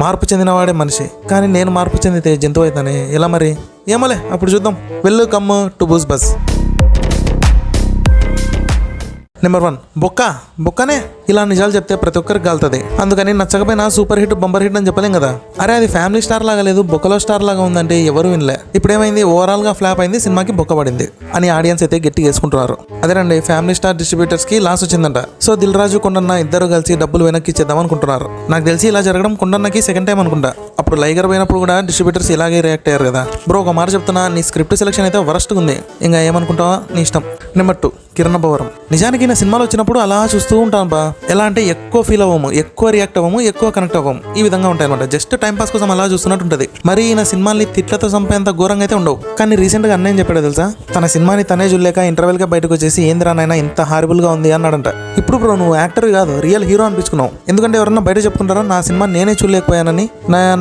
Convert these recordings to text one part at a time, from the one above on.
మార్పు చెందినవాడే మనిషి, కానీ నేను మార్పు చెందితే జంతువు అవుతానే ఎలా మరి? ఏమోలే, అప్పుడు చూద్దాం. వెళ్ళు కమ్ టు బూస్ బస్. నెంబర్ 1, బొక్కనే. ఇలా నిజాలు చెప్తే ప్రతి ఒక్కరికి గాలుతుంది. అందుకని నచ్చకపోయినా సూపర్ హిట్ బంపర్ హిట్ అని చెప్పలేం కదా. అరే అది ఫ్యామిలీ స్టార్ లాగా లేదు, బొక్కలో స్టార్ లాగా ఉందంటే ఎవరు వినలే. ఇప్పుడు ఏమైంది, ఓవరాల్ గా ఫ్లాప్ అయింది, సినిమాకి బొక్క పడింది అని ఆడియన్స్ అయితే గట్టిగా వేసుకుంటున్నారు. అదేనండి, ఫ్యామిలీ స్టార్ డిస్ట్రిబ్యూటర్స్ కి లాస్ వచ్చిందంట. సో దిల్ రాజు కొండన్న ఇద్దరు కలిసి డబ్బులు వెనక్కి ఇచ్చేద్దాం అనుకుంటున్నారు. నాకు తెలిసి ఇలా జరగడం కొండన్నకి సెకండ్ టైం అనుకుంటా. అప్పుడు లైగర్ పోయినప్పుడు కూడా డిస్ట్రిబ్యూటర్స్ ఇలాగే రియాక్ట్ అయ్యారు కదా. బ్రో ఒక మాట చెప్తున్నా, నీ స్క్రిప్ట్ సెలెక్షన్ అయితే వరస్ట్ ఉంది, ఇంకా ఏమనుకుంటావా నీ ఇష్టం. నెంబర్ 2, కిరణ్ అబ్బవరం. నిజానికి నా సినిమాలు వచ్చినప్పుడు అలా చూస్తూ ఉంటాను బా. ఎలా అంటే ఎక్కువ ఫీల్ అవ్వము, ఎక్కువ రియాక్ట్ అవ్వము, ఎక్కువ కనెక్ట్ అవ్వము, ఈ విధంగా ఉంటాయి అనమాట. జస్ట్ టైం పాస్ కోసం అలా చూస్తున్నట్టు ఉంటుంది. మరి నా సినిమాల్ని తిట్లతో చంపేంత ఘోరంగా అయితే ఉండవు. కానీ రీసెంట్ గా అన్నయ్య చెప్పాడు తెలుసా, తన సినిమాని తనే చూడలేక ఇంటర్వెల్ గా బయటకు వచ్చేసి ఏంద్రా నాయనా ఇంత హారిబుల్ గా ఉంది అన్నాడంట. ఇప్పుడు బ్రో నువ్వు యాక్టర్ కాదు, రియల్ హీరో అనిపించుకున్నావు. ఎందుకంటే ఎవరన్నా బయట చెప్పుకుంటారా నా సినిమా నేనే చూడలేకపోయానని.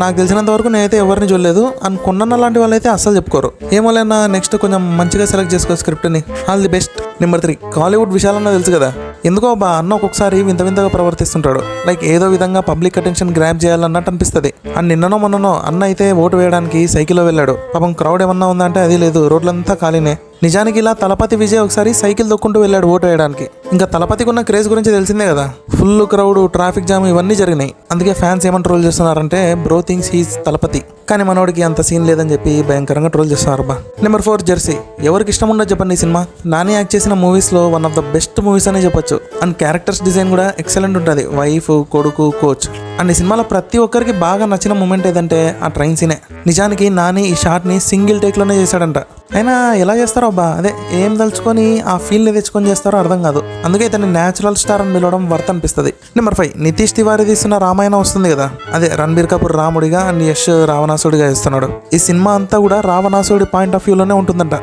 నాకు తెలిసినంత వరకు నేనైతే ఎవరిని చూడలేదు అని కొన్న లాంటి వాళ్ళు అయితే అస్సలు చెప్పుకోరు. ఏమోలేనా, నెక్స్ట్ కొంచెం మంచిగా సెలెక్ట్ చేసుకో స్క్రిప్ట్ ని. All the best. Number 3, Kollywood విషయాలన్నా తెలుసు కదా. ఎందుకో బా అన్న ఒక్కొక్కసారి వింత వింతగా ప్రవర్తిస్తుంటాడు. లైక్ ఏదో విధంగా పబ్లిక్ అటెన్షన్ గ్రాప్ చేయాలన్నట్టు అనిపిస్తుంది. అండ్ నిన్ననో మొన్ననో అన్న అయితే ఓటు వేయడానికి సైకిల్లో వెళ్ళాడు. పాపం క్రౌడ్ ఏమన్నా ఉందంటే అది లేదు, రోడ్లంతా ఖాళీనే. నిజానికి ఇలా తలపతి విజయ్ ఒకసారి సైకిల్ దొక్కుంటూ వెళ్ళాడు ఓటు వేయడానికి. ఇంకా తలపతికి ఉన్న క్రేజ్ గురించి తెలిసిందే కదా. ఫుల్ క్రౌడ్, ట్రాఫిక్ జామ్ ఇవన్నీ జరిగినాయి. అందుకే ఫ్యాన్స్ ఏమని ట్రోల్ చేస్తున్నారంటే బ్రో థింగ్స్ హీస్ తలపతి, కానీ మనోడికి అంత సీన్ లేదని చెప్పి భయంకరంగా ట్రోల్ చేస్తున్నారు బా. Number 4, Jersey. ఎవరికి ఇష్టం ఉండదు చెప్పండి ఈ సినిమా. నాని యాక్ట్ చేసిన మూవీస్ లో one of the best movies అనే చెప్పొచ్చు. అండ్ క్యారెక్టర్స్ డిజైన్ కూడా ఎక్సలెంట్ ఉంటుంది. వైఫ్, కొడుకు, కోచ్. అండ్ ఈ సినిమాలో ప్రతి ఒక్కరికి బాగా నచ్చిన మూమెంట్ ఏదంటే ఆ ట్రైన్ సీనే. నిజానికి నాని ఈ షాట్ ని సింగిల్ టేక్ లోనే చేశాడంట. అయినా ఎలా చేస్తారో అబ్బా, అదే ఏం తలుచుకొని ఆ ఫీల్ ని తెచ్చుకొని చేస్తారో అర్థం కాదు. అందుకే ఇతన్ని న్యాచురల్ స్టార్ అని పిలవడం వర్త్ అనిపిస్తుంది. నెంబర్ 5, నితీష్ తివారీ తీస్తున్న రామాయణం వస్తుంది కదా. అదే రణబీర్ కపూర్ రాముడిగా అండ్ యష్ రావణాసుడిగా చేస్తున్నాడు. ఈ సినిమా అంతా కూడా రావణాసుడి పాయింట్ ఆఫ్ వ్యూలోనే ఉంటుందంట.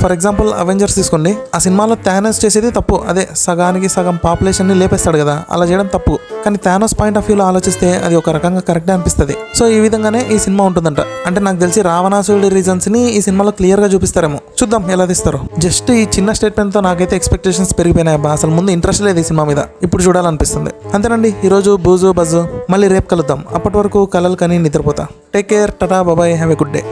ఫర్ ఎగ్జాంపుల్ అవెంజర్స్ తీసుకోండి. ఆ సినిమాలో థానోస్ చేసేది తప్పు. అదే సగానికి సగం పాపులేషన్ ని లేపేస్తాడు కదా, అలా చేయడం తప్పు. కానీ థానోస్ పాయింట్ ఆఫ్ వ్యూలో ఆలోచిస్తే అది ఒక రకంగా కరెక్టే అనిపిస్తుంది. సో ఈ విధంగానే ఈ సినిమా ఉంటుందంట. అంటే నాకు తెలిసి రావణాసుడి రీజన్స్ ని ఈ సినిమాలో క్లియర్ గా చూపిస్తారేమో. చూద్దాం ఎలా తీస్తారో. జస్ట్ ఈ చిన్న స్టేట్మెంట్ తో నాకైతే ఎక్స్పెక్టేషన్స్ పెరిగిపోయినాయి అబ్బా. అసలు ముందు ఇంట్రెస్ట్ లేదు ఈ సినిమా మీద, ఇప్పుడు చూడాలనిపిస్తుంది. అంతేనండి ఈరోజు బూజు బజ్జు. మళ్ళీ రేపు కలుద్దాం. అప్పటి వరకు కలలు కని నిద్రపోతా. టేక్ కేర్, టాటా, బాబాయ్, హ్యావ్ ఎ గుడ్ డే.